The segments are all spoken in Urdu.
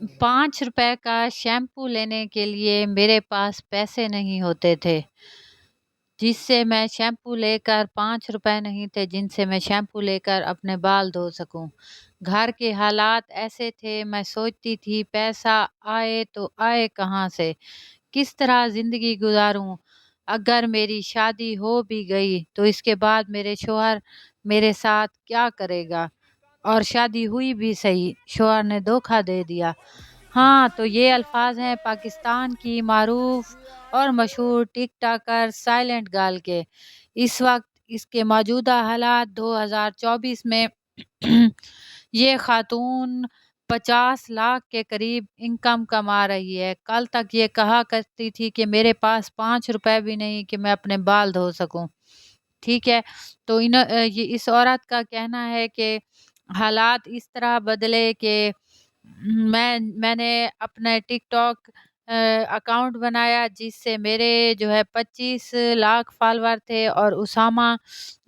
5 روپے کا شیمپو لینے کے لیے میرے پاس پیسے نہیں ہوتے تھے، جس سے میں شیمپو لے کر 5 روپے نہیں تھے جن سے میں شیمپو لے کر اپنے بال دھو سکوں۔ گھر کے حالات ایسے تھے، میں سوچتی تھی پیسہ آئے تو آئے کہاں سے، کس طرح زندگی گزاروں۔ اگر میری شادی ہو بھی گئی تو اس کے بعد میرے شوہر میرے ساتھ کیا کرے گا، اور شادی ہوئی بھی صحیح، شوہر نے دھوکہ دے دیا۔ ہاں، تو یہ الفاظ ہیں پاکستان کی معروف اور مشہور ٹک ٹاکر سائلنٹ گرل کے۔ اس وقت اس کے موجودہ حالات 2024 میں یہ خاتون 50 لاکھ کے قریب انکم کما رہی ہے۔ کل تک یہ کہا کرتی تھی کہ میرے پاس 5 روپے بھی نہیں کہ میں اپنے بال دھو سکوں۔ ٹھیک ہے، تو اس عورت کا کہنا ہے کہ حالات اس طرح بدلے کہ میں نے اپنے ٹک ٹاک اکاؤنٹ بنایا جس سے میرے جو ہے 25 لاکھ فالور تھے، اور اسامہ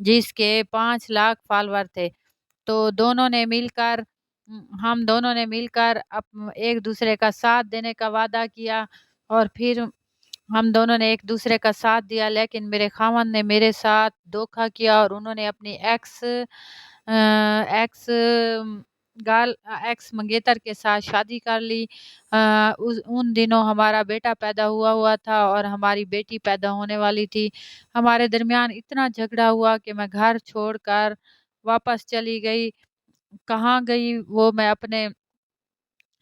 جس کے 5 لاکھ فالور تھے۔ تو ہم دونوں نے مل کر ایک دوسرے کا ساتھ دینے کا وعدہ کیا، اور پھر ہم دونوں نے ایک دوسرے کا ساتھ دیا، لیکن میرے خاوند نے میرے ساتھ دھوکہ کیا، اور انہوں نے اپنی ایکس منگیتر کے ساتھ شادی کر لی۔ ان دنوں ہمارا بیٹا پیدا ہوا تھا اور ہماری بیٹی پیدا ہونے والی تھی۔ ہمارے درمیان اتنا جھگڑا ہوا کہ میں گھر چھوڑ کر واپس چلی گئی۔ کہاں گئی وہ،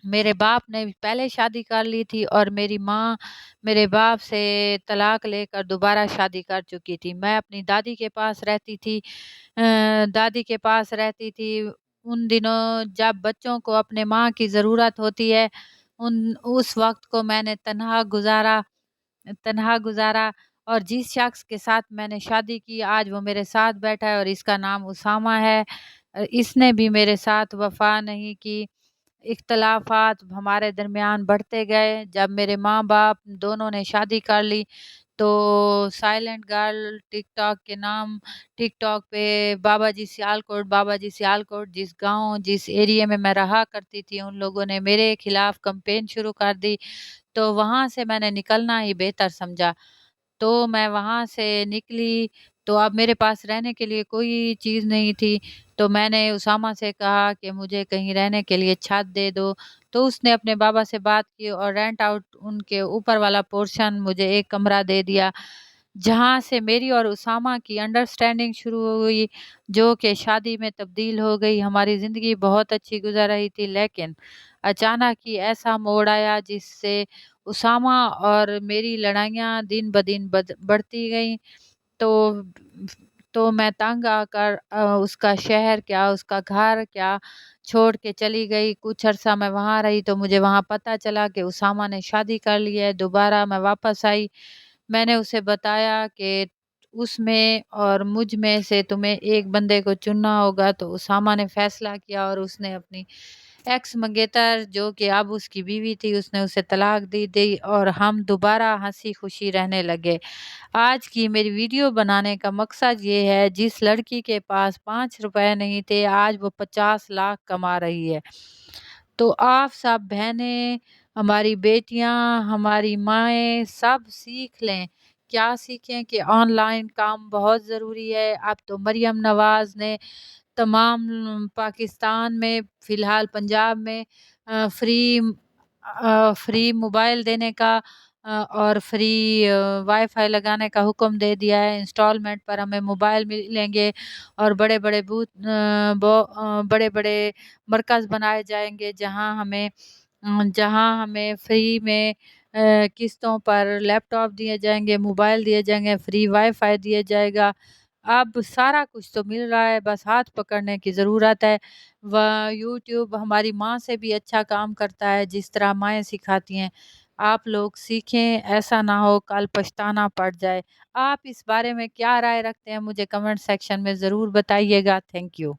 میرے باپ نے پہلے شادی کر لی تھی، اور میری ماں میرے باپ سے طلاق لے کر دوبارہ شادی کر چکی تھی۔ میں اپنی دادی کے پاس رہتی تھی۔ ان دنوں جب بچوں کو اپنے ماں کی ضرورت ہوتی ہے، اس وقت کو میں نے تنہا گزارا، اور جس شخص کے ساتھ میں نے شادی کی آج وہ میرے ساتھ بیٹھا ہے، اور اس کا نام اسامہ ہے۔ اس نے بھی میرے ساتھ وفا نہیں کی۔ اختلافات ہمارے درمیان بڑھتے گئے۔ جب میرے ماں باپ دونوں نے شادی کر لی تو سائلنٹ گرل ٹک ٹاک کے نام، ٹک ٹاک پہ بابا جی سیالکوٹ جس گاؤں جس ایریے میں میں رہا کرتی تھی، ان لوگوں نے میرے خلاف کمپین شروع کر دی۔ تو وہاں سے میں نے نکلنا ہی بہتر سمجھا، تو میں وہاں سے نکلی۔ تو اب میرے پاس رہنے کے لیے کوئی چیز نہیں تھی، تو میں نے اسامہ سے کہا کہ مجھے کہیں رہنے کے لیے چھت دے دو۔ تو اس نے اپنے بابا سے بات کی اور رینٹ آؤٹ ان کے اوپر والا پورشن مجھے ایک کمرہ دے دیا، جہاں سے میری اور اسامہ کی انڈرسٹینڈنگ شروع ہوئی، جو کہ شادی میں تبدیل ہو گئی۔ ہماری زندگی بہت اچھی گزر رہی تھی، لیکن اچانک ہی ایسا موڑ آیا جس سے اسامہ اور میری لڑائیاں دن بدن بڑھتی گئیں۔ تو میں تنگ آ کر اس کا شہر کیا، اس کا گھر کیا چھوڑ کے چلی گئی۔ کچھ عرصہ میں وہاں رہی تو مجھے وہاں پتہ چلا کہ اسامہ نے شادی کر لی ہے۔ دوبارہ میں واپس آئی، میں نے اسے بتایا کہ اس میں اور مجھ میں سے تمہیں ایک بندے کو چننا ہوگا۔ تو اسامہ نے فیصلہ کیا، اور اس نے اپنی ایکس منگیتر جو کہ اب اس کی بیوی تھی، اس نے اسے طلاق دی، اور ہم دوبارہ ہنسی خوشی رہنے لگے۔ آج کی میری ویڈیو بنانے کا مقصد یہ ہے، جس لڑکی کے پاس 5 روپے نہیں تھے آج وہ 50 لاکھ کما رہی ہے۔ تو آپ سب بہنیں، ہماری بیٹیاں، ہماری مائیں سب سیکھ لیں۔ کیا سیکھیں کہ آن لائن کام بہت ضروری ہے۔ اب تو مریم نواز نے تمام پاکستان میں، فی الحال پنجاب میں فری موبائل دینے کا اور فری وائی فائی لگانے کا حکم دے دیا ہے۔ انسٹالمنٹ پر ہمیں موبائل ملیں گے، اور بڑے بڑے مرکز بنائے جائیں گے جہاں ہمیں فری میں قسطوں پر لیپ ٹاپ دیے جائیں گے، موبائل دیے جائیں گے، فری وائی فائی دیا جائے گا۔ اب سارا کچھ تو مل رہا ہے، بس ہاتھ پکڑنے کی ضرورت ہے۔ یوٹیوب ہماری ماں سے بھی اچھا کام کرتا ہے، جس طرح مائیں سکھاتی ہیں۔ آپ لوگ سیکھیں، ایسا نہ ہو کل پچھتانا پڑ جائے۔ آپ اس بارے میں کیا رائے رکھتے ہیں مجھے کمنٹ سیکشن میں ضرور بتائیے گا۔ Thank you.